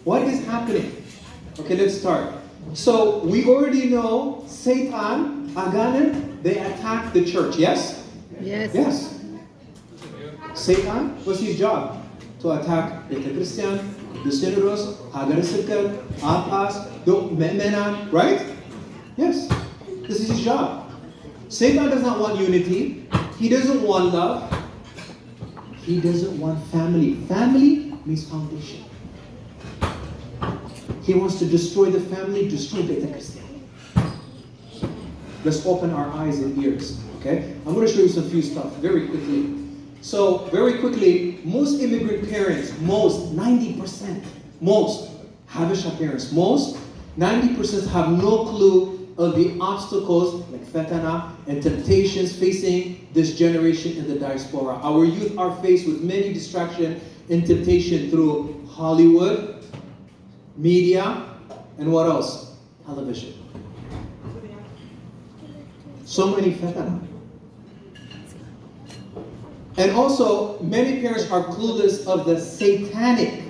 What is happening? Okay, let's start. So we already know Satan, Aganan, they attack the church, yes? Yes. Satan, what's his job? To attack the Christian, the Synodos, Hagar Sibkat, Apas, the Me'menan, right? Yes. This is his job. Satan does not want unity. He doesn't want love. He doesn't want family. Family means foundation. He wants to destroy the family, destroy the Christian. Let's open our eyes and ears, okay? I'm going to show you some few stuff very quickly. So, very quickly, most immigrant parents, 90%, Habesha parents, 90% have no clue of the obstacles like fetana and temptations facing this generation in the diaspora. Our youth are faced with many distraction and temptation through Hollywood, media, and what else? Television. So many fetana. And also, many parents are clueless of the satanic,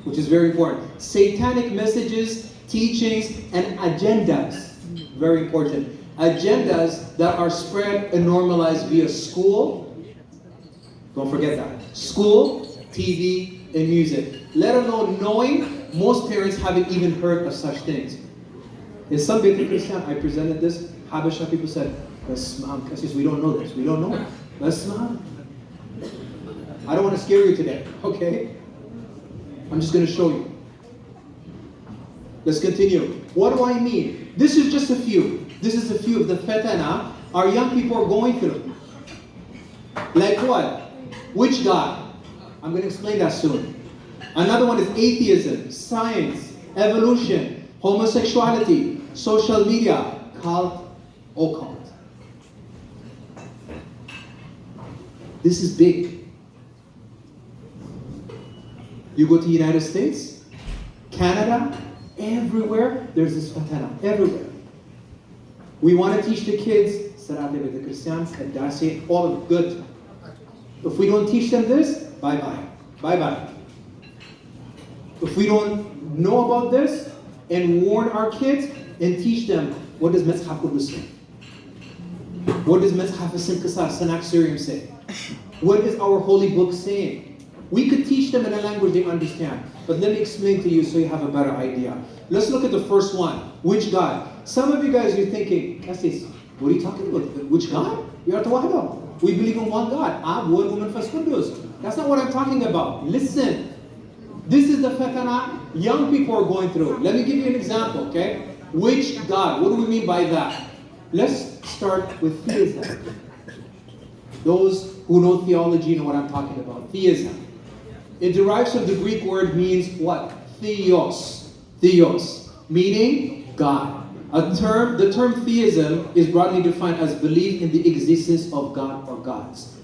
which is very important. Satanic messages, teachings, and agendas. Very important. Agendas that are spread and normalized via school. Don't forget that. School, TV, and music. Let alone knowing, most parents haven't even heard of such things. In some Beit Christian, I presented this, Habesha people said, we don't know this, we don't know it. I don't want to scare you today, okay? I'm just going to show you. Let's continue. What do I mean? This is just a few. This is a few of the fetana our young people are going through. Like what? Which God? I'm going to explain that soon. Another one is atheism, science, evolution, homosexuality, social media, cult, occult. This is big. You go to the United States, Canada, everywhere, there's this fatana, everywhere. We want to teach the kids, Sarate B'Te Christian, Dasi, all of it, good. If we don't teach them this, bye-bye, bye-bye. If we don't know about this and warn our kids and teach them, what does Metzhaf Kudus say? What does Metzhaf Sinkasar Sanak Surium say? What is our holy book saying? We could teach them in a language they understand. But let me explain to you so you have a better idea. Let's look at the first one. Which God? Some of you guys are thinking, Kassis, what are you talking about? Which God? We are Tawahida. We believe in one God. Ab, Word, Woman, Fas Kudus. That's not what I'm talking about. Listen. This is the fatana young people are going through. Let me give you an example, okay? Which God? What do we mean by that? Let's start with theism. Those who know theology know what I'm talking about. Theism. It derives from the Greek word means what? Theos. Theos. Meaning God. The term theism is broadly defined as belief in the existence of God or gods.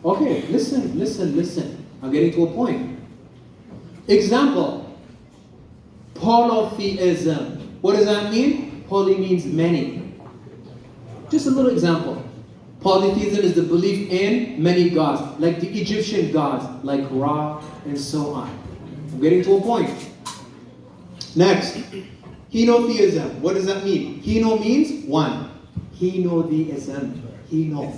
Okay, listen. I'm getting to a point. Example, polytheism. What does that mean? Poly means many. Just a little example. Polytheism is the belief in many gods, like the Egyptian gods, like Ra and so on. I'm getting to a point. Next, henotheism. What does that mean? Heno means one. Henotheism. Heno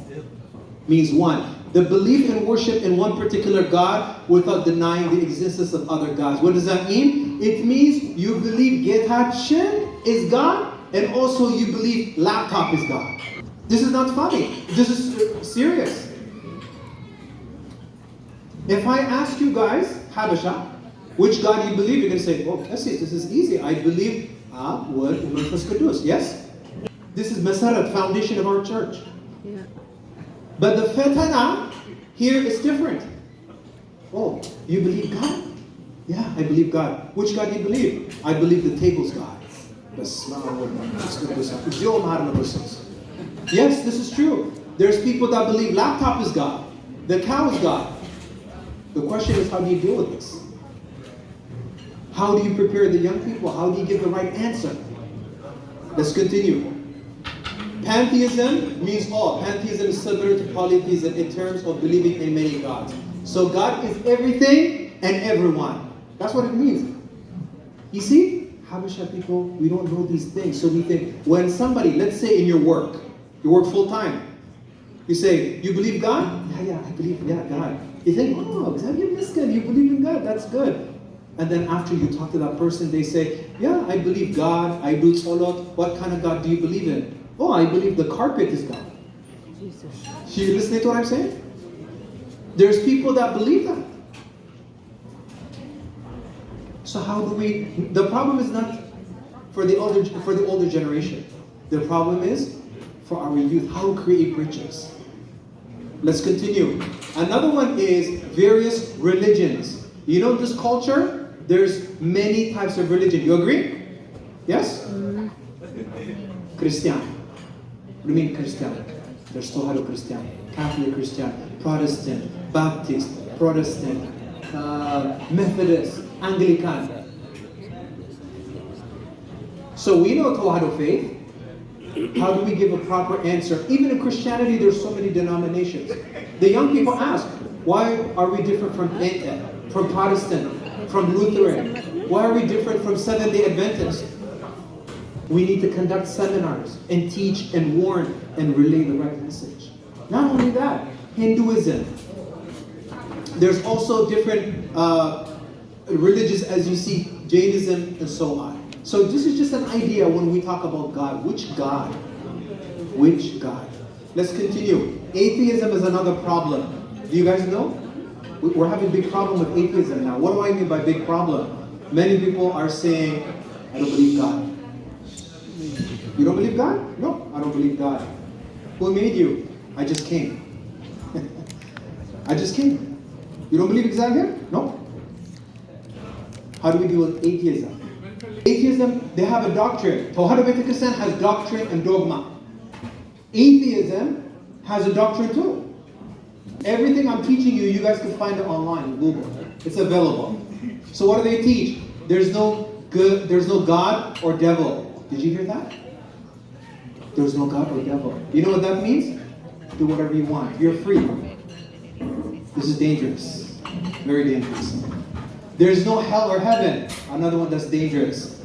means one. The belief and worship in one particular God without denying the existence of other gods. What does that mean? It means you believe Getachen is God, and also you believe laptop is God. This is not funny. This is serious. If I ask you guys, Habesha, which God you believe, you're going to say, oh, this is easy. I believe Ab, Word, Uman, Fas Kudus. Yes? This is Masarat, foundation of our church. Yeah. But the fetana here is different. Oh, you believe God? Yeah, I believe God. Which God do you believe? I believe the table's God. Yes, this is true. There's people that believe laptop is God. The cow is God. The question is, how do you deal with this? How do you prepare the young people? How do you give the right answer? Let's continue. Pantheism means all. Pantheism is similar to polytheism in terms of believing in many gods. So God is everything and everyone. That's what it means. You see, Habesha people, we don't know these things. So we think, when somebody, let's say in your work full time, you say, you believe God? Yeah, I believe, God. You think, oh, that's good. You believe in God, that's good. And then after you talk to that person, they say, yeah, I believe God, I do tzolot. What kind of God do you believe in? Oh, I believe the carpet is God. Jesus. You listening to what I'm saying? There's people that believe that. So how do we, the problem is not for the older generation. The problem is for our youth, how to create bridges. Let's continue. Another one is various religions. You know this culture? There's many types of religion. You agree? Yes? Christian. What do you mean Christian? There's Tohado Christian, Catholic Christian, Protestant, Baptist, Protestant, Methodist, Anglican. So we know Tohado faith. How do we give a proper answer? Even in Christianity, there's so many denominations. The young people ask, why are we different from Protestant, from Lutheran? Why are we different from Seventh-day Adventists? We need to conduct seminars and teach and warn and relay the right message. Not only that, Hinduism. There's also different religions, as you see, Jainism and so on. So this is just an idea when we talk about God. Which God? Which God? Let's continue. Atheism is another problem. Do you guys know? We're having a big problem with atheism now. What do I mean by big problem? Many people are saying, I don't believe God. You don't believe God? No, I don't believe God. Who made you? I just came. I just came. You don't believe exact here? No. How do we deal with atheism? Atheism, they have a doctrine. Tohado Beit Christian has doctrine and dogma. Atheism has a doctrine too. Everything I'm teaching you, you guys can find it online, Google. It's available. So what do they teach? There's no God or devil. Did you hear that? There's no God or devil. You know what that means? Do whatever you want. You're free. This is dangerous. Very dangerous. There's no hell or heaven. Another one that's dangerous.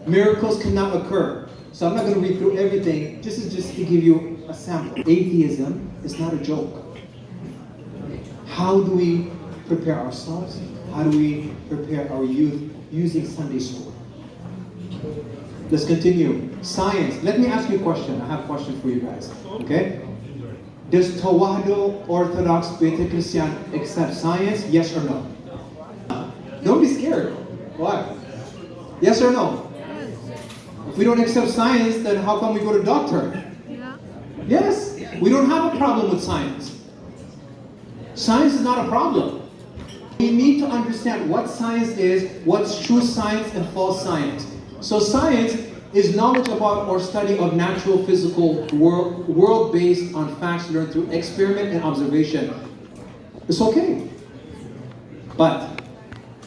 Miracles cannot occur. So I'm not going to read through everything. This is just to give you a sample. Atheism is not a joke. How do we prepare ourselves? How do we prepare our youth using Sunday school? Let's continue. Science. Let me ask you a question. I have a question for you guys. Okay? Does Tohado Orthodox Beit Christian accept science? Yes or no? Don't be scared. Why? Yes or no? If we don't accept science, then how come we go to doctor? Yes. We don't have a problem with science. Science is not a problem. We need to understand what science is, what's true science and false science. So science is knowledge about or study of natural physical world based on facts learned through experiment and observation. It's okay. But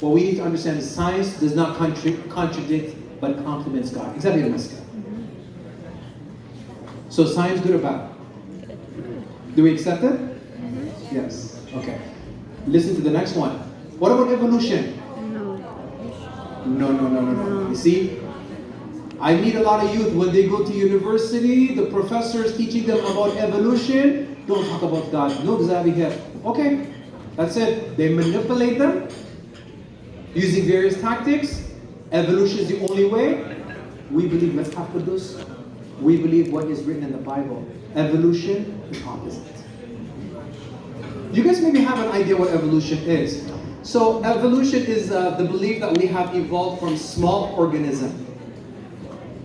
what we need to understand is science does not contradict but complements God. Exactly the mistake. So science good or bad? Do we accept it? Yes. Okay. Listen to the next one. What about evolution? No. You see? I meet a lot of youth when they go to university, the professor is teaching them about evolution. Don't talk about God. No here. Okay. That's it. They manipulate them using various tactics. Evolution is the only way. We believe Metapodus. We believe what is written in the Bible. Evolution is opposite. You guys maybe have an idea what evolution is. So evolution is the belief that we have evolved from small organisms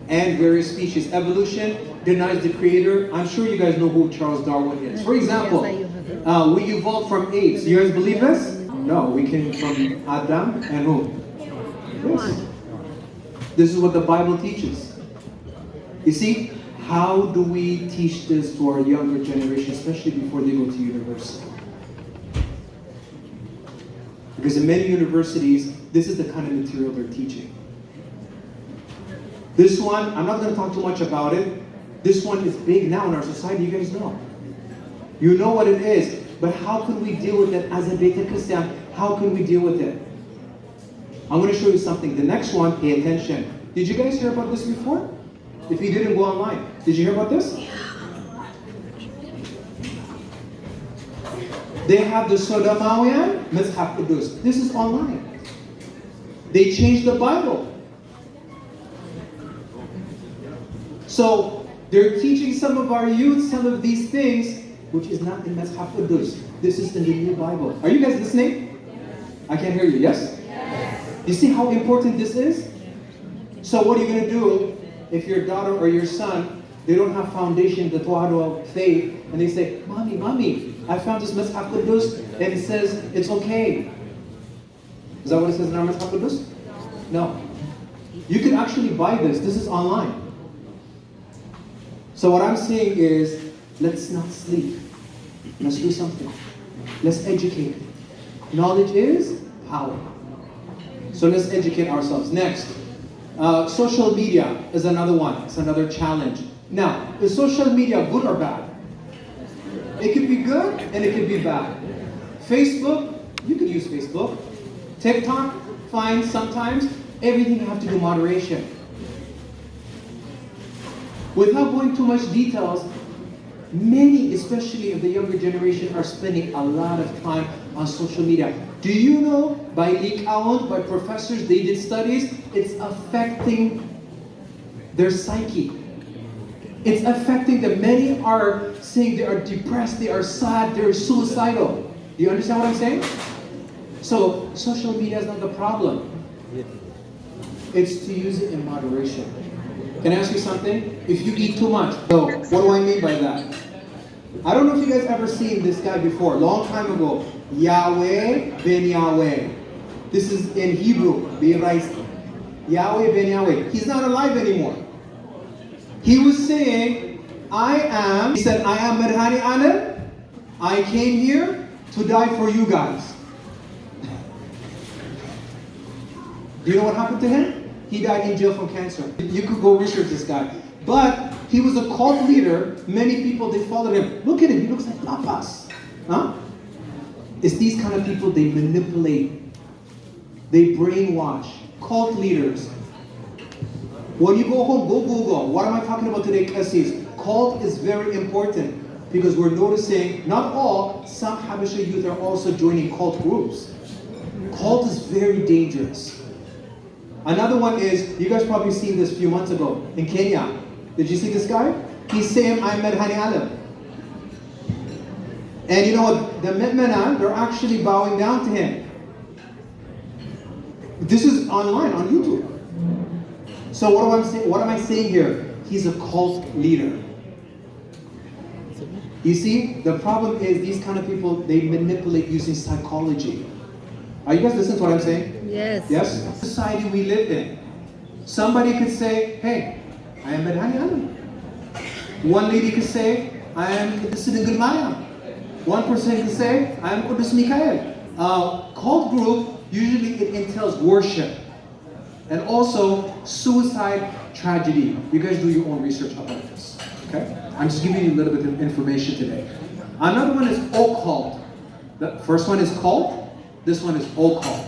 and various species. Evolution denies the creator. I'm sure you guys know who Charles Darwin is. For example, we evolved from apes. You guys believe this? No, we came from Adam and who? Yes. This is what the Bible teaches. You see, how do we teach this to our younger generation, especially before they go to university? Because in many universities, this is the kind of material they're teaching. This one, I'm not going to talk too much about it. This one is big now in our society, you guys know. You know what it is, but how can we deal with it as a Beit Christian? How can we deal with it? I'm going to show you something. The next one, pay attention. Did you guys hear about this before? If you didn't, go online. Did you hear about this? They have the Sodomawian Mizhaf Kudus. This is online. They changed the Bible. So they're teaching some of our youth some of these things, which is not in Mizhaf Kudus. This is in the new Bible. Are you guys listening? I can't hear you. Yes? You see how important this is? So what are you going to do if your daughter or your son, they don't have foundation, the Tawhid faith, and they say, Mommy, I found this Mizhaf Kudus, and it says it's okay. Is that what it says in our Mizhaf Kudus? No. You can actually buy this. This is online. So what I'm saying is, let's not sleep. Let's do something. Let's educate. Knowledge is power. So let's educate ourselves. Next, social media is another one. It's another challenge. Now, is social media good or bad? It could be good and it could be bad. Facebook, you could use Facebook. TikTok, fine sometimes. Everything you have to do moderation. Without going too much details, many, especially of the younger generation, are spending a lot of time on social media. Do you know, by Likawon, by professors, they did studies, it's affecting their psyche. It's affecting them. Many are saying they are depressed, they are sad, they're suicidal. Do you understand what I'm saying? So, social media is not the problem. It's to use it in moderation. Can I ask you something? If you eat too much, so what do I mean by that? I don't know if you guys ever seen this guy before, long time ago. Yahweh ben Yahweh. This is in Hebrew, Yahweh ben Yahweh. He's not alive anymore. He was saying, he said, I am Merhani Alam. I came here to die for you guys. Do you know what happened to him? He died in jail from cancer. You could go research this guy. But he was a cult leader. Many people, they followed him. Look at him, he looks like Papas. Huh? It's these kind of people they manipulate. They brainwash. Cult leaders. When you go home, go Google. What am I talking about today, Cassis? Cult is very important because we're noticing, not all, some Habesha youth are also joining cult groups. Cult is very dangerous. Another one is, you guys probably seen this a few months ago in Kenya. Did you see this guy? He's saying, I'm Merhani Alam. And you know what? The Me'menan, they're actually bowing down to him. This is online, on YouTube. So what am I saying here? He's a cult leader. You see, the problem is these kind of people, they manipulate using psychology. Are you guys listening to what I'm saying? Yes. Yes? Society we live in. Somebody could say, hey, I am Merhani Alam. One lady could say, I am Siddiqul Maryam. One person could say, I am Qudus Mikael. Cult group, usually it entails worship. And also suicide, tragedy. You guys do your own research about this. Okay? I'm just giving you a little bit of information today. Another one is occult. The first one is cult. This one is occult.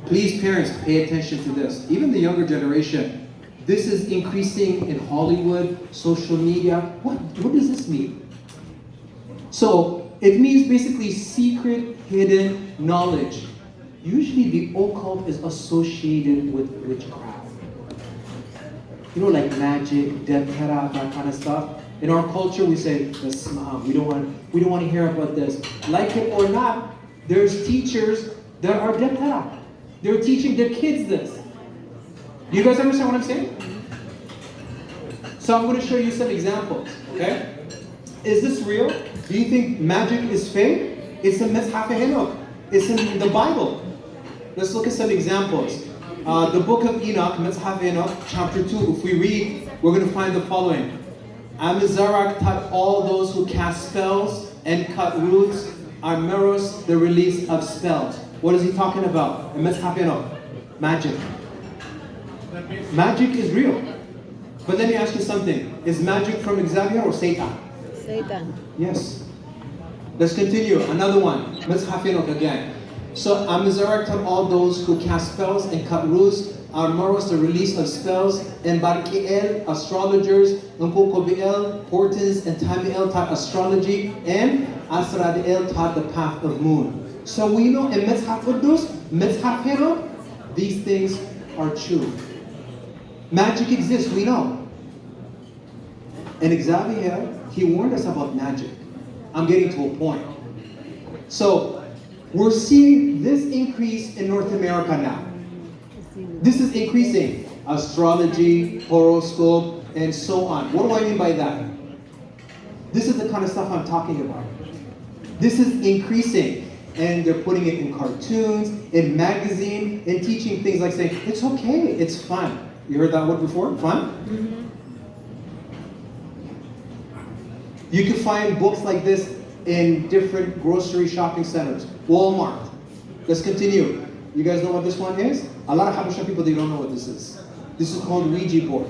Please, parents, pay attention to this. Even the younger generation, this is increasing in Hollywood, social media. What does this mean? So, it means basically secret, hidden knowledge. Usually the occult is associated with witchcraft. You know, like magic, debtera, that kind of stuff. In our culture, we say, we don't want to hear about this. Like it or not, there's teachers that are debtera. They're teaching their kids this. Do you guys understand what I'm saying? So I'm going to show you some examples, okay? Is this real? Do you think magic is fake? It's in Mizhaf Enoch. It's in the Bible. Let's look at some examples. The book of Enoch, Mizhaf Enoch, chapter 2, if we read, we're going to find the following. Amizarak taught all those who cast spells and cut roots, Armeros, the release of spells. What is he talking about? In Mizhaf Enoch, magic. Magic is real. But let me ask you something. Is magic from Xavier or Satan? Satan. Yes. Let's continue. Another one. Mizhaf Enoch again. So Amizarek taught all those who cast spells and cut roots. Armoros, the release of spells. And Barkiel, astrologers. Nkokobiel, portents. And Tamiel taught astrology. And Asradiel taught the path of moon. So we know in Mitzhaf Udus, Mitzhaf Herod, these things are true. Magic exists, we know. And Xavier, he warned us about magic. I'm getting to a point. So, we're seeing this increase in North America now. This is increasing. Astrology, horoscope, and so on. What do I mean by that? This is the kind of stuff I'm talking about. This is increasing. And they're putting it in cartoons, in magazines, and teaching things like saying, it's okay, it's fun. You heard that word before? Fun? Mm-hmm. You can find books like this in different grocery shopping centers. Walmart. Let's continue. You guys know what this one is? A lot of Habesha people, they don't know what this is. This is called Ouija board.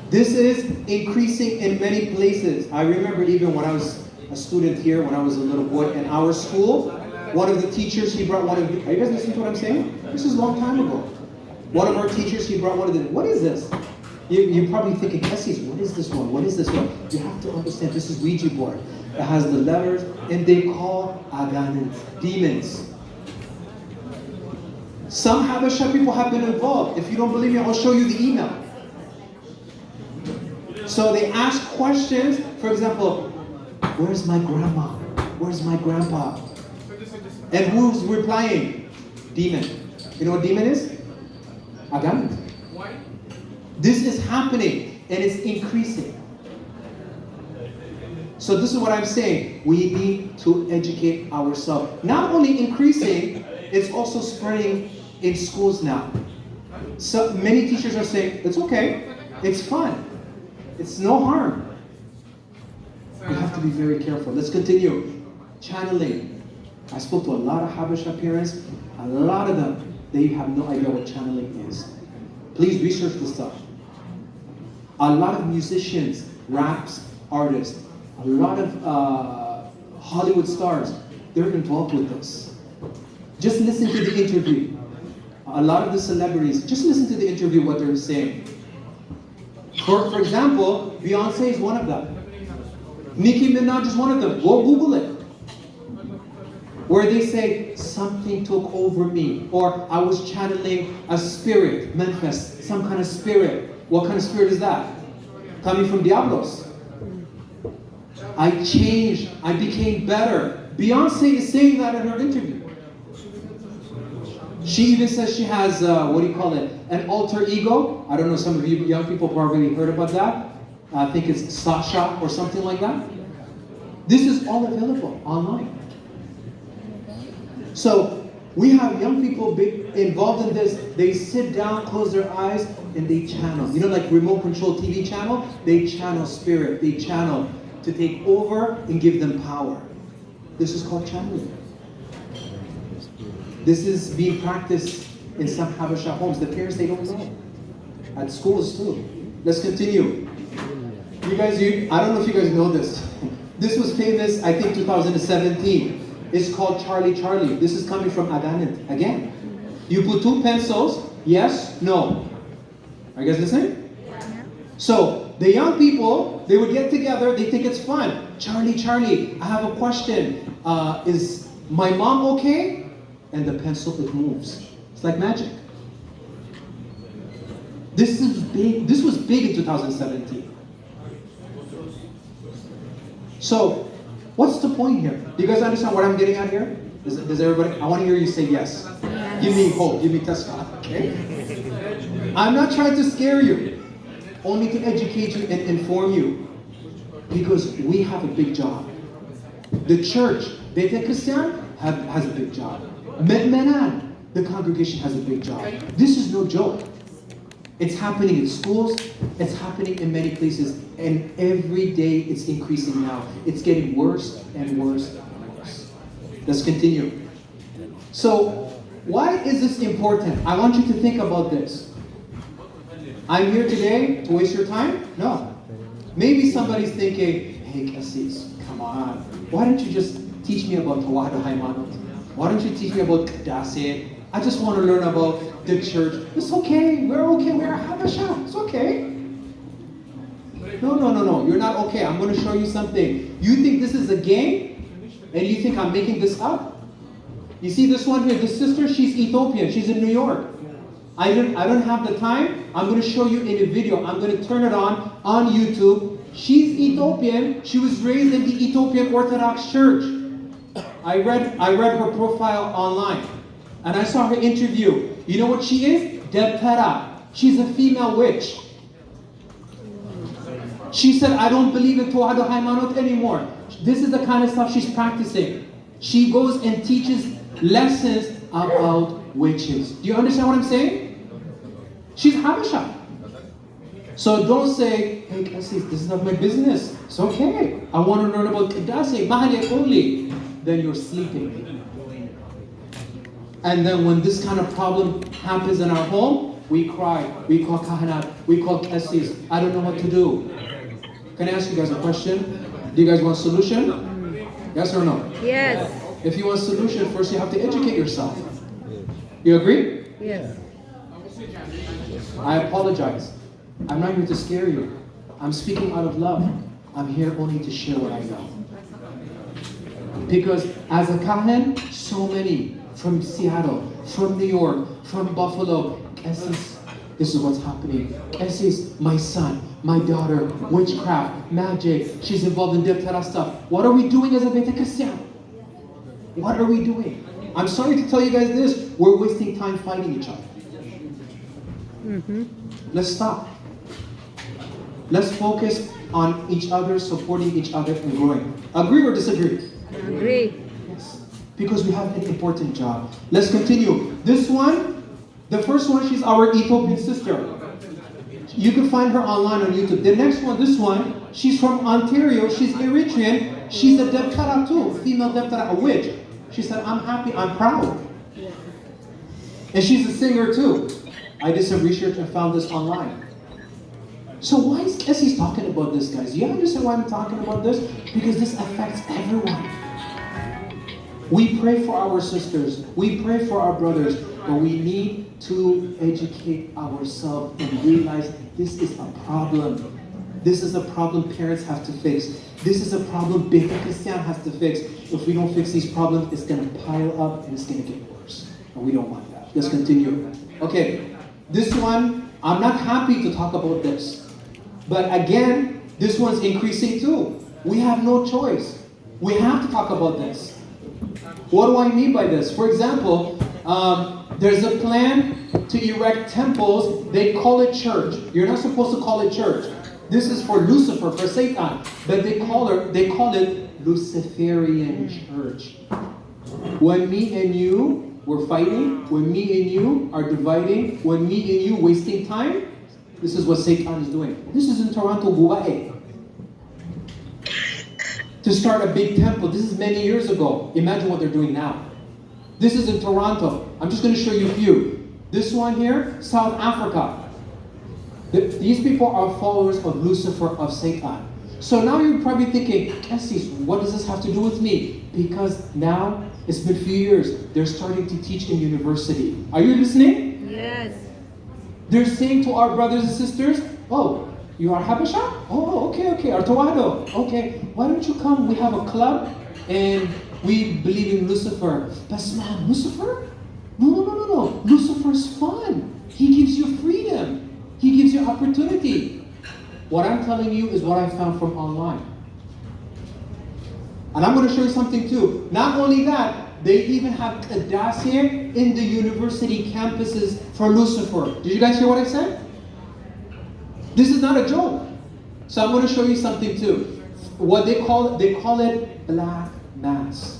This is increasing in many places. I remember even when I was a student here, when I was a little boy in our school, one of the teachers, he brought one of the, are you guys listening to what I'm saying? This is a long time ago. One of our teachers, he brought one of the, what is this? You're probably thinking, Jesse's, what is this one? What is this one? You have to understand, this is Ouija board. It has the letters, and they call aganins, demons. Some Habesha people have been involved. If you don't believe me, I'll show you the email. So they ask questions, for example, where's my grandma? Where's my grandpa? And who's replying? Demon. You know what demon is? Aganit. Why? This is happening, and it's increasing. So this is what I'm saying. We need to educate ourselves. Not only increasing, it's also spreading in schools now. So many teachers are saying, it's okay, it's fun, it's no harm. We have to be very careful. Let's continue. Channeling. I spoke to a lot of Habesha parents. A lot of them, they have no idea what channeling is. Please research this stuff. A lot of musicians, raps, artists, a lot of Hollywood stars, they're involved with this. Just listen to the interview. A lot of the celebrities, just listen to the interview, what they're saying. For example, Beyonce is one of them. Nicki Minaj is one of them. Go Google it. Where they say, something took over me, or I was channeling a spirit, manifest, some kind of spirit. What kind of spirit is that? Coming from Diablos. I changed, I became better. Beyonce is saying that in her interview. She even says she has, what do you call it, an alter ego. I don't know, some of you young people probably heard about that. I think it's Sasha or something like that. This is all available online. So we have young people involved in this. They sit down, close their eyes, and they channel. You know, like remote control TV channel? They channel spirit. They channel to take over and give them power. This is called channeling. This is being practiced in some Habesha homes. The parents, they don't know. At schools too. Let's continue. You guys, I don't know if you guys know this. This was famous, I think, 2017. It's called Charlie Charlie. This is coming from Aganit. Again, you put two pencils, yes, no. Are you guys listening? Yeah. So, the young people, they would get together, they think it's fun. Charlie Charlie, I have a question. Is my mom okay? And the pencil, it moves. It's like magic. This is big. This was big in 2017. So, what's the point here? Do you guys understand what I'm getting at here? Does everybody? I want to hear you say yes. Yes. Give me hope. Give me testimony. Okay? I'm not trying to scare you. Only to educate you and inform you. Because we have a big job. The church, Beit Christian, has a big job. Me'menan, the congregation, has a big job. This is no joke. It's happening in schools, it's happening in many places, and every day it's increasing now. It's getting worse and worse and worse. Let's continue. So, why is this important? I want you to think about this. I'm here today to waste your time? No. Maybe somebody's thinking, hey, Cassis, come on. Why don't you just teach me about Tawahdo Haimanot? Why don't you teach me about Qadase? I just want to learn about the church. It's okay. We're Habasha. It's okay. No. You're not okay. I'm going to show you something. You think this is a game? And you think I'm making this up? You see this one here, this sister, she's Ethiopian. She's in New York. I don't have the time. I'm going to show you in a video. I'm going to turn it on YouTube. She's Ethiopian. She was raised in the Ethiopian Orthodox Church. I read her profile online. And I saw her interview. You know what she is? Debtera. She's a female witch. She said, I don't believe in Tawahdo Haimanot anymore. This is the kind of stuff she's practicing. She goes and teaches lessons about witches. Do you understand what I'm saying? She's Habasha. So don't say, hey, Cassis, this is not my business. It's okay. I want to learn about Qadase, Mahalik only. Then you're sleeping. And then when this kind of problem happens in our home, we cry, we call Kahanat, we call Cassis. I don't know what to do. Can I ask you guys a question? Do you guys want a solution? Yes or no? Yes. If you want a solution, first you have to educate yourself. You agree? Yes. I apologize. I'm not here to scare you. I'm speaking out of love. I'm here only to share what I know. Because as a Kahan, so many from Seattle, from New York, from Buffalo, Cassis, this is what's happening. Cassis, my son, my daughter, witchcraft, magic, she's involved in Debtera stuff. What are we doing as a Beta Christian? What are we doing? I'm sorry to tell you guys this, we're wasting time fighting each other. Let's stop. Let's focus on each other, supporting each other, and growing. Agree or disagree? Agree. Yes. Because we have an important job. Let's continue. This one, the first one, she's our Ethiopian sister. You can find her online on YouTube. The next one, this one, she's from Ontario. She's Eritrean. She's a Debtera too, female Debtera, a witch. She said, I'm happy, I'm proud. And she's a singer too. I did some research and found this online. So why is Cassie talking about this, guys? Do you understand why I'm talking about this? Because this affects everyone. We pray for our sisters. We pray for our brothers. But we need to educate ourselves and realize this is a problem. This is a problem parents have to fix. This is a problem Beta Christian has to fix. If we don't fix these problems, it's going to pile up and it's going to get worse. And we don't want that. Let's continue. Okay, this one, I'm not happy to talk about this. But again, this one's increasing too. We have no choice. We have to talk about this. What do I mean by this? For example, there's a plan to erect temples. They call it church. You're not supposed to call it church. This is for Lucifer, for Satan. But they call it Luciferian church. When me and you were fighting, when me and you are dividing, when me and you wasting time, this is what Satan is doing. This is in Toronto, Guae. To start a big temple. This is many years ago. Imagine what they're doing now. This is in Toronto. I'm just going to show you a few. This one here, South Africa. These people are followers of Lucifer, of Satan. So now you're probably thinking, Cassis, what does this have to do with me? Because now, it's been a few years, they're starting to teach in university. Are you listening? Yes. They're saying to our brothers and sisters, oh, you are Habasha? Oh, okay, Artawado. Okay, why don't you come? We have a club and we believe in Lucifer. But man, Lucifer? No. Lucifer's fun. He gives you freedom. He gives you opportunity. What I'm telling you is what I found from online. And I'm going to show you something too. Not only that, they even have Qadase in the university campuses for Lucifer. Did you guys hear what I said? This is not a joke. So I'm going to show you something too. What they call it black mass.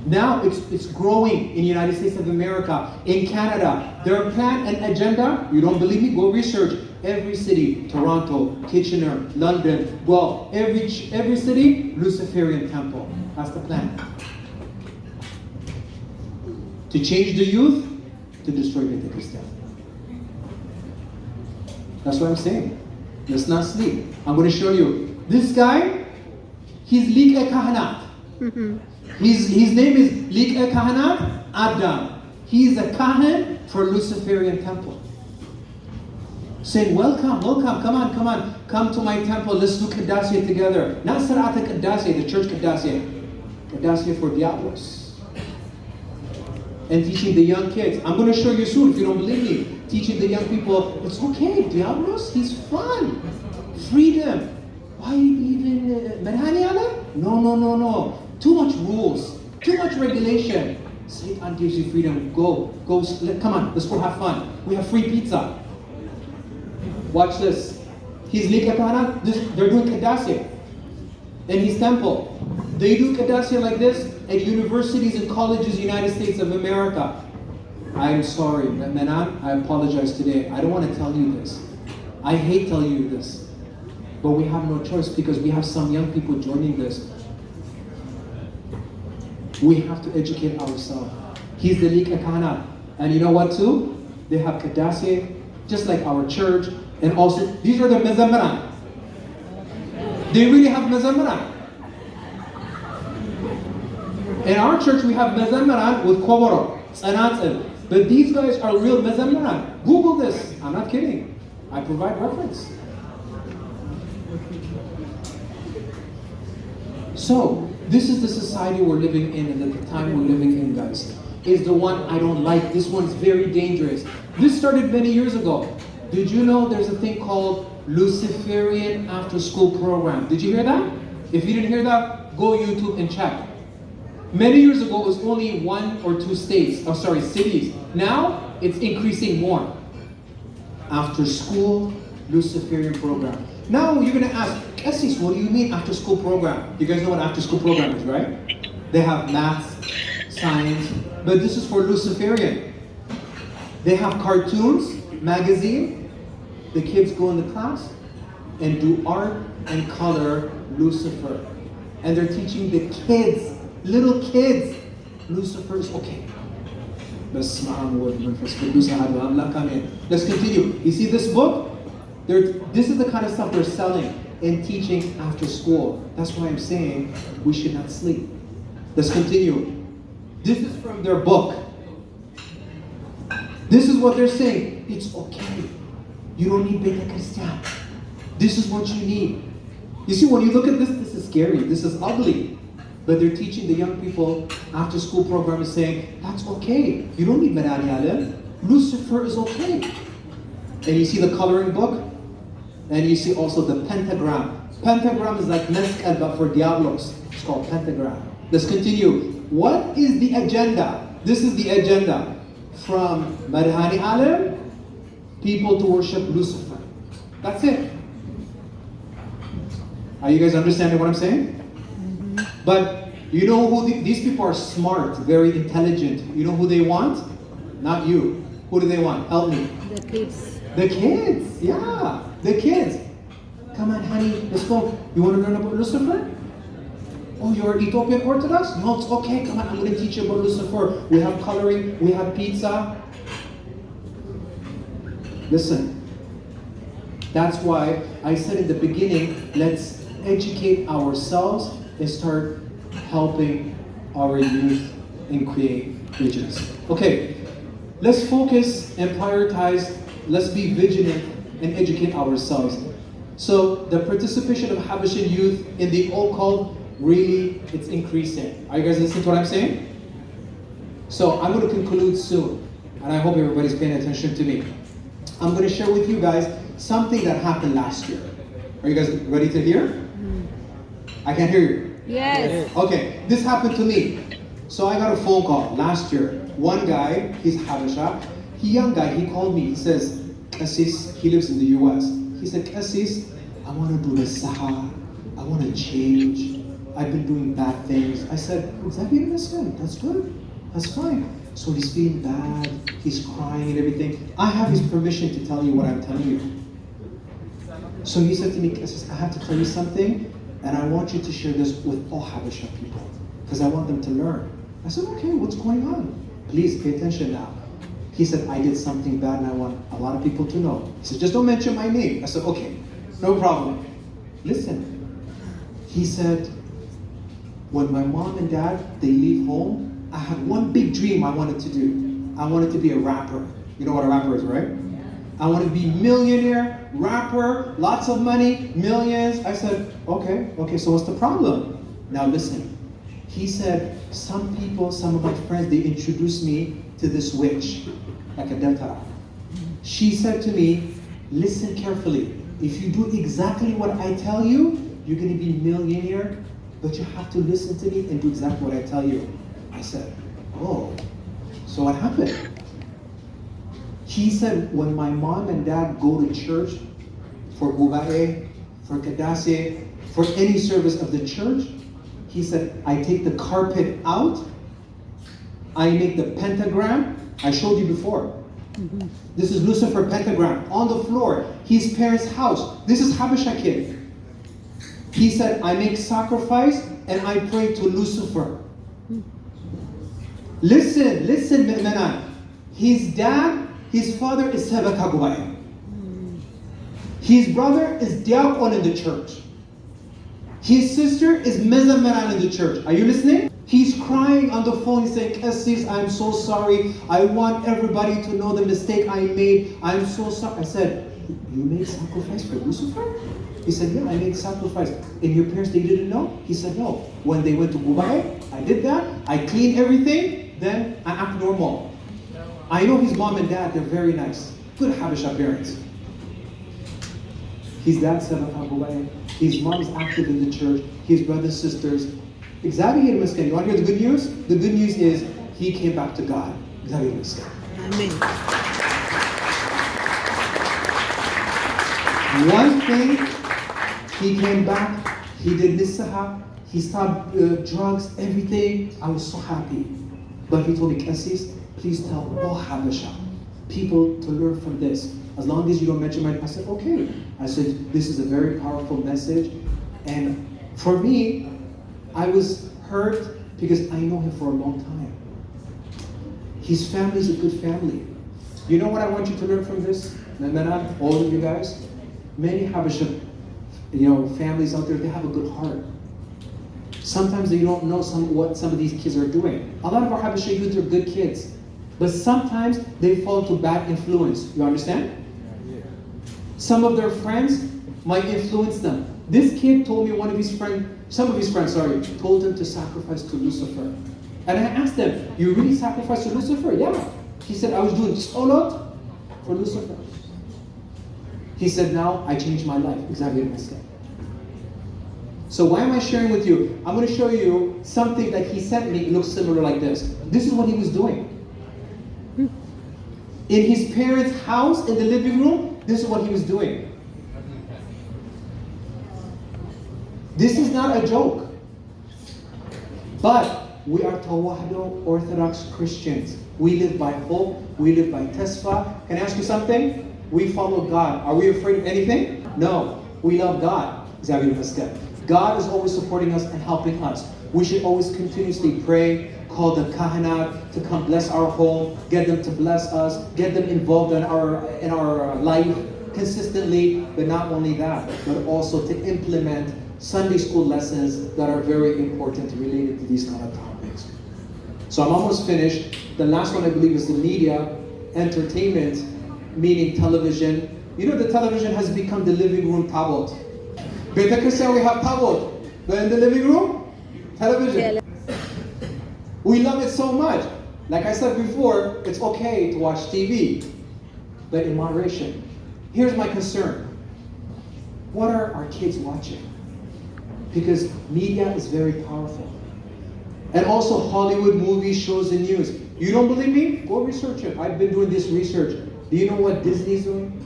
Now it's growing in the United States of America, in Canada. Their plan and agenda, you don't believe me? Go research. Every city, Toronto, Kitchener, London, well, every city, Luciferian temple. That's the plan. To change the youth, to destroy the Christian. That's what I'm saying. Let's not sleep. I'm going to show you. This guy, he's Lik Kahanat. His name is Lik Kahanat Adam. He is a Kahan for Luciferian temple. Saying, welcome, come on, come to my temple, let's do Qadasiyah together. Not Sarata Qadasiyah, the church Qadasiyah for Diablos. And teaching the young kids. I'm going to show you soon if you don't believe me. Teaching the young people, it's okay, Diablos, he's fun. Freedom. Why even Merhani? No. Too much rules, too much regulation. Satan gives you freedom. Go, come on, let's go have fun. We have free pizza. Watch this. He's Likatana, they're doing Qadasiyah in his temple. They do Qadasiyah like this at universities and colleges in the United States of America. I'm sorry, Menan, I apologize today. I don't want to tell you this. I hate telling you this. But we have no choice because we have some young people joining this. We have to educate ourselves. He's the Likatana. And you know what too? They have Qadasiyah, just like our church. And also, these are the mezamran. They really have mezamran. In our church, we have mezamran with koboro, tzanatzil. But these guys are real mezamran. Google this. I'm not kidding. I provide reference. So, this is the society we're living in and the time we're living in, guys. Is the one I don't like. This one's very dangerous. This started many years ago. Did you know there's a thing called Luciferian After School Program? Did you hear that? If you didn't hear that, go YouTube and check. Many years ago, it was only 1 or 2 cities. Now, it's increasing more. After school Luciferian program. Now, you're going to ask, Essis, what do you mean after school program? You guys know what after school program is, right? They have math, science, but this is for Luciferian. They have cartoons, magazine. The kids go in the class and do art and color Lucifer. And they're teaching the kids, little kids, Lucifer is okay. Let's continue. You see this book? This is the kind of stuff they're selling and teaching after school. That's why I'm saying we should not sleep. Let's continue. This is from their book. This is what they're saying. It's okay. You don't need Beta Christian. This is what you need. You see, when you look at this, this is scary. This is ugly. But they're teaching the young people after school program is saying, that's okay. You don't need Merani Alim. Lucifer is okay. And you see the coloring book. And you see also the pentagram. Pentagram is like mezcal, but for Diablos. It's called pentagram. Let's continue. What is the agenda? This is the agenda. From Marhani Alim, people to worship Lucifer. That's it. Are you guys understanding what I'm saying? Mm-hmm. But you know who these people are smart, very intelligent. You know who they want? Not you. Who do they want? Help me. The kids. The kids, yeah. The kids. Come on, honey, let's go. You want to learn about Lucifer? Oh, you're Ethiopian Orthodox? No, it's okay. Come on, I'm going to teach you about Lucifer. We have coloring, we have pizza. Listen, that's why I said in the beginning, let's educate ourselves and start helping our youth and create visions. Okay, let's focus and prioritize. Let's be vigilant and educate ourselves. So the participation of Habeshan youth in the occult, really, it's increasing. Are you guys listening to what I'm saying? So I'm going to conclude soon, and I hope everybody's paying attention to me. I'm going to share with you guys something that happened last year. Are you guys ready to hear? I can't hear you. Yes. Okay, this happened to me. So I got a phone call last year. One guy, he's Habesha, young guy, he called me. He says, Kassis, he lives in the US. He said, Kassis, I want to do the Saha. I want to change. I've been doing bad things. I said, that's good. That's fine. So he's feeling bad. He's crying and everything. I have his permission to tell you what I'm telling you. So he said to me, Kassis, I have to tell you something, and I want you to share this with all Habesha people, because I want them to learn. I said, okay, what's going on? Please pay attention now. He said, I did something bad and I want a lot of people to know. He said, just don't mention my name. I said, okay, no problem. Listen. He said, when my mom and dad, they leave home, I had one big dream I wanted to do. I wanted to be a rapper. You know what a rapper is, right? Yeah. I wanted to be millionaire, rapper, lots of money, millions. I said, okay, so what's the problem? Now listen. He said, some people, some of my friends, they introduced me to this witch, like a dentara. She said to me, listen carefully. If you do exactly what I tell you, you're going to be millionaire, but you have to listen to me and do exactly what I tell you. I said, oh, so what happened? He said, when my mom and dad go to church for gubae, for kadase, for any service of the church, he said, I take the carpet out, I make the pentagram. I showed you before. This is Lucifer pentagram on the floor. His parents' house. This is Habesha kid. He said, I make sacrifice and I pray to Lucifer. Listen, Menan. His dad, his father is Sebeka Gubae. His brother is Diakon in the church. His sister is Mezameran in the church. Are you listening? He's crying on the phone. He's saying, Cassis, I'm so sorry. I want everybody to know the mistake I made. I'm so sorry. I said, you made sacrifice for Lucifer? He said, yeah, I made sacrifice. And your parents, they didn't know? He said, no. When they went to Gubae, I did that. I cleaned everything. Then I act normal. I know his mom and dad, they're very nice. Good Habesha parents. His dad said, his mom is active in the church. His brothers, sisters. Xavier you want to hear the good news? The good news is he came back to God. Xavier Amen. One thing, he came back, he did Nisaha, he stopped drugs, everything. I was so happy. But he told me, Cassis, please tell all Habesha people to learn from this. As long as you don't mention my name. I said, okay. I said, this is a very powerful message. And for me, I was hurt because I know him for a long time. His family is a good family. You know what I want you to learn from this? All of you guys? Many Habesha, families out there, they have a good heart. Sometimes they don't know what some of these kids are doing. A lot of our Habesha youth are good kids. But sometimes they fall to bad influence. You understand? Yeah. Some of their friends might influence them. This kid told me some of his friends, told him to sacrifice to Lucifer. And I asked them, you really sacrificed to Lucifer? Yeah. He said, I was doing solot for Lucifer. He said, now I changed my life. Exactly the mistake. So why am I sharing with you? I'm going to show you something that he sent me. It looks similar like this. This is what he was doing. In his parents' house, in the living room, this is what he was doing. This is not a joke. But we are Tawahdo Orthodox Christians. We live by hope. We live by tesfa. Can I ask you something? We follow God. Are we afraid of anything? No. We love God. God is always supporting us and helping us. We should always continuously pray, call the kahanat to come bless our home, get them to bless us, get them involved in our life consistently, but not only that, but also to implement Sunday school lessons that are very important related to these kind of topics. So I'm almost finished. The last one I believe is the media, entertainment, meaning television. You know the television has become the living room tabot. Beta Christian, we have tabot, but in the living room, television. We love it so much. Like I said before, it's okay to watch TV, but in moderation. Here's my concern. What are our kids watching? Because media is very powerful. And also Hollywood movies, shows, and news. You don't believe me? Go research it. I've been doing this research. Do you know what Disney's doing?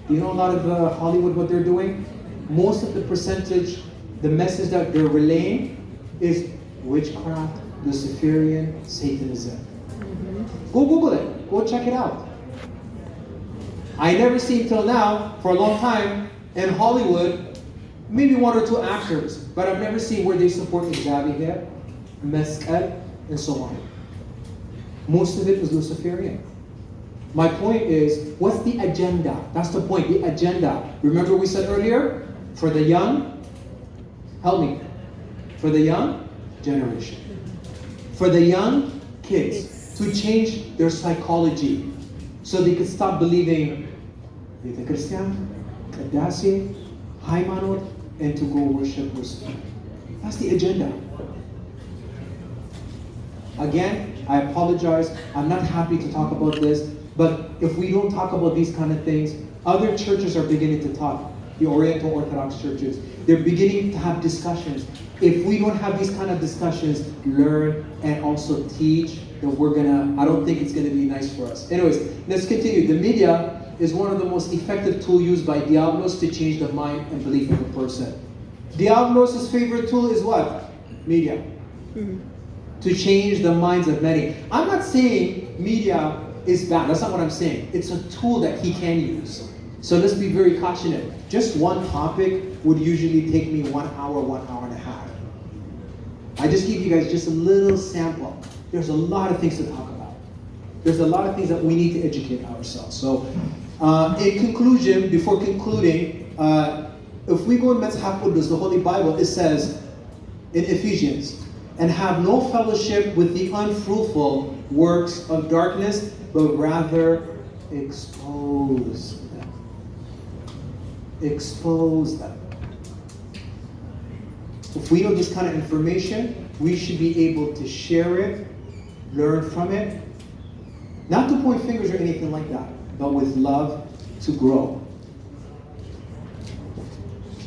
Do you know a lot of Hollywood, what they're doing? Most of the percentage, the message that they're relaying is witchcraft, Luciferian, Satanism. Go Google it. Go check it out. I never seen till now, for a long time, in Hollywood, maybe one or two actors, but I've never seen where they support Xavier, Mescal, and so on. Most of it is Luciferian. My point is, what's the agenda? That's the point, the agenda. Remember we said earlier, for the young, help me, for the young, generation. For the young kids to change their psychology so they could stop believing ቤተ ክርስቲያን, ቅዳሴ, ሃይማኖት, and to go worship with Spirit. That's the agenda. Again, I apologize. I'm not happy to talk about this, but if we don't talk about these kind of things, other churches are beginning to talk. The Oriental Orthodox churches, they're beginning to have discussions. If we don't have these kind of discussions, learn and also teach, then I don't think it's gonna be nice for us. Anyways, let's continue. The media is one of the most effective tools used by Diablos to change the mind and belief of a person. Diablos' favorite tool is what? Media. Mm-hmm. To change the minds of many. I'm not saying media is bad. That's not what I'm saying. It's a tool that he can use. So let's be very cautious. Just one topic would usually take me 1 hour, 1 hour and a half. I just give you guys just a little sample. There's a lot of things to talk about. There's a lot of things that we need to educate ourselves. So in conclusion, before concluding, if we go in Metzhak Qudus, the Holy Bible, it says in Ephesians, and have no fellowship with the unfruitful works of darkness, but rather expose them. Expose them. If we know this kind of information, we should be able to share it, learn from it, not to point fingers or anything like that, but with love to grow.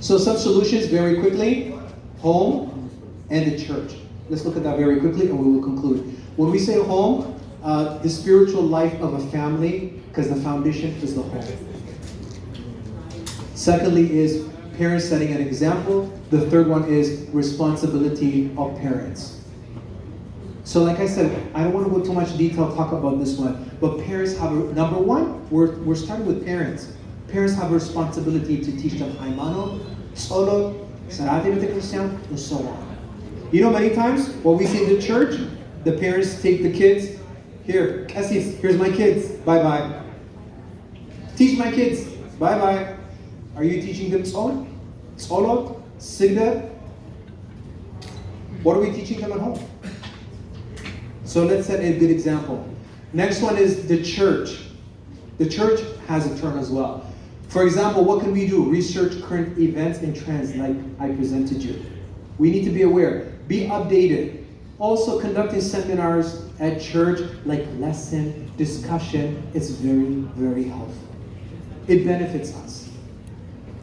So some solutions very quickly: home and the church. Let's look at that very quickly and we will conclude. When we say home, the spiritual life of a family, because the foundation is the home. Secondly is parents setting an example. The third one is responsibility of parents. So like I said, I don't want to go too much detail, talk about this one, but parents have, number one, we're starting with parents. Parents have a responsibility to teach them Haymanot, Tzolot, Sarate B'te Christian, and so on. You know, many times when we see in the church, the parents take the kids, here, Cassis, here's my kids, bye-bye. Teach my kids, bye-bye. Are you teaching them Tzolot, Sigda? What are we teaching them at home? So let's set a good example. Next one is the church. The church has a turn as well. For example, what can we do? Research current events and trends like I presented you. We need to be aware. Be updated. Also conducting seminars at church like lesson, discussion. It's very, very helpful. It benefits us.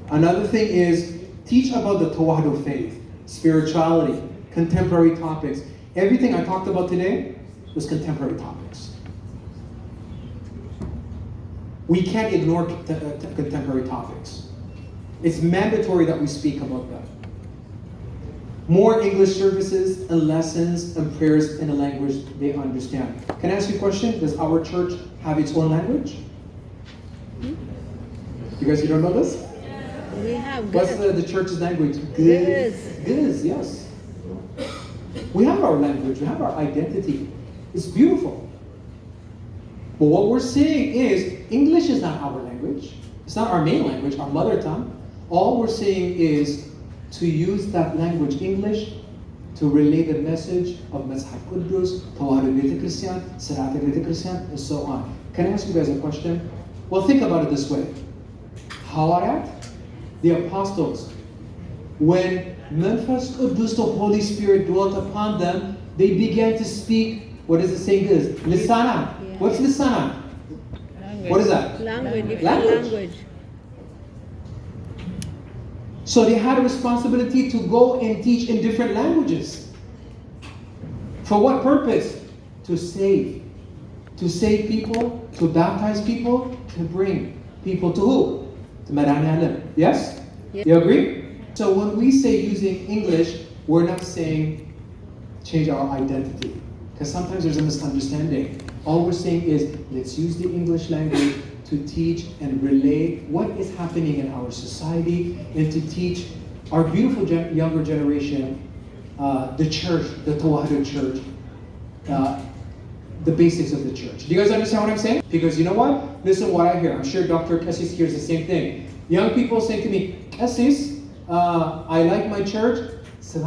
Another thing is teach about the Tawahdo faith, spirituality, contemporary topics. Everything I talked about today was contemporary topics. We can't ignore contemporary topics. It's mandatory that we speak about that. More English services and lessons and prayers in a language they understand. Can I ask you a question? Does our church have its own language? You guys, you don't know this? We have. What's the church's language? Giz, yes. We have our language, we have our identity. It's beautiful. But what we're saying is, English is not our language. It's not our main language, our mother tongue. All we're saying is to use that language, English, to relay the message of Metzhak Qudus, Tawahdo B'te Christian, Sarate B'te Christian, and so on. Can I ask you guys a question? Well, think about it this way. Hawarat, the apostles, when Menfas Qudus, the Holy Spirit, dwelt upon them, they began to speak, what is the saying is? Lisana. Yeah. What's Lisana? Language. What is that? Language. So they had a responsibility to go and teach in different languages. For what purpose? To save. To save people, to baptize people, to bring people to who? To Madani Alim. Yes? Yeah. You agree? So when we say using English, we're not saying change our identity. Because sometimes there's a misunderstanding. All we're saying is, let's use the English language to teach and relay what is happening in our society and to teach our beautiful younger generation, the church, the Tawahdo church, the basics of the church. Do you guys understand what I'm saying? Because you know what? Listen what I hear. I'm sure Dr. Cassis hears the same thing. Young people saying to me, Cassis, I like my church. I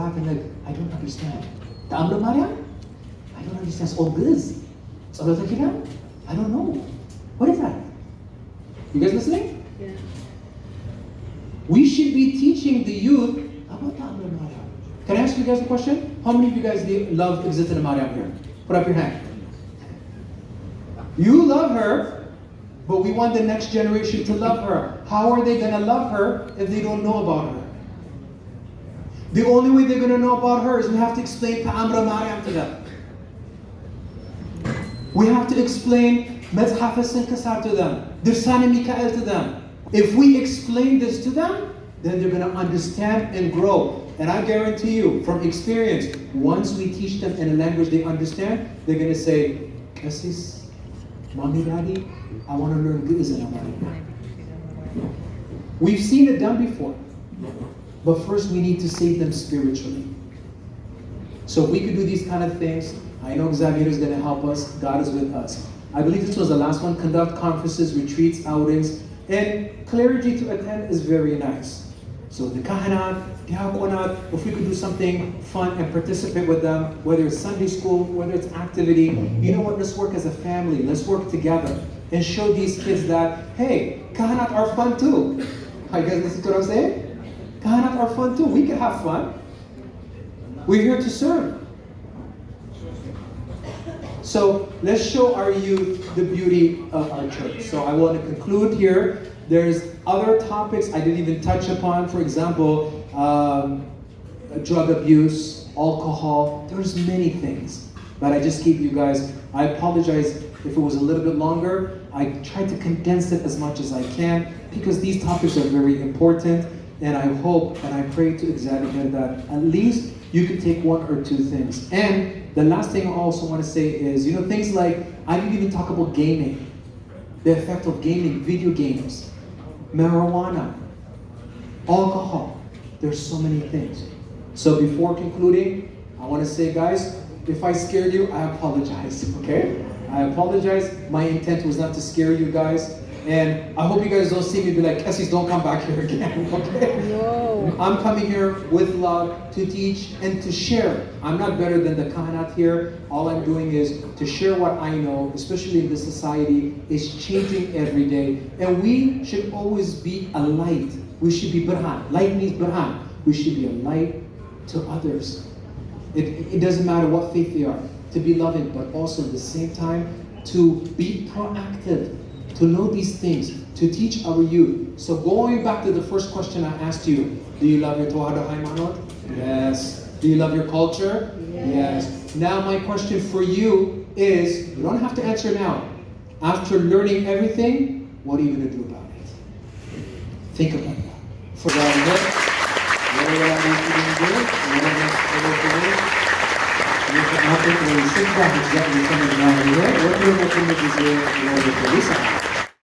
don't understand. ተአምረ ማርያም? I don't understand. All this. ጸሎተ ኪዳን? I don't know. What is that? You guys listening? Yeah. We should be teaching the youth about ተአምረ ማርያም. Can I ask you guys a question? How many of you guys love እግዝእትነ ማርያም here? Put up your hand. You love her, but we want the next generation to love her. How are they going to love her if they don't know about her? The only way they're going to know about her is we have to explain ተአምረ ማርያም to them. We have to explain መጽሐፈ ስንክሳር to them, ድርሳነ ሚካኤል to them. If we explain this to them, then they're going to understand and grow. And I guarantee you, from experience, once we teach them in a language they understand, they're going to say, Cassis, Mommy, Daddy, I want to learn Ge'ez and Amharic. We've seen it done before. But first we need to save them spiritually. So if we could do these kind of things, I know Xavier is going to help us. God is with us. I believe this was the last one. Conduct conferences, retreats, outings. And clergy to attend is very nice. So the kahanat, diakonat, if we could do something fun and participate with them, whether it's Sunday school, whether it's activity, you know what, let's work as a family. Let's work together and show these kids that, hey, kahanat are fun too. You guys listen to what I'm saying? Kahanat are fun too. We can have fun. We're here to serve. So let's show our youth the beauty of our church. So I want to conclude here. There's other topics I didn't even touch upon. For example, drug abuse, alcohol. There's many things. But I just gave you guys, I apologize if it was a little bit longer. I tried to condense it as much as I can because these topics are very important. And I hope and I pray to Xavier that at least you can take one or two things. And the last thing I also want to say is, you know, things like, I didn't even talk about gaming. The effect of gaming, video games, marijuana, alcohol. There's so many things. So before concluding, I want to say, guys, if I scared you, I apologize, okay? I apologize. My intent was not to scare you guys. And I hope you guys don't see me be like, Cassis, don't come back here again, okay? No. I'm coming here with love to teach and to share. I'm not better than the kahanat here. All I'm doing is to share what I know, especially in this society. It's changing every day. And we should always be a light. We should be Burhan. Light means Burhan. We should be a light to others. It doesn't matter what faith they are. To be loving, but also at the same time, to be proactive. To know these things, to teach our youth. So going back to the first question I asked you, do you love your Tawhid Haymanot? Yes. Do you love your culture? Yes. Now my question for you is, you don't have to answer now. After learning everything, what are you going to do about it? Think about that. For that, what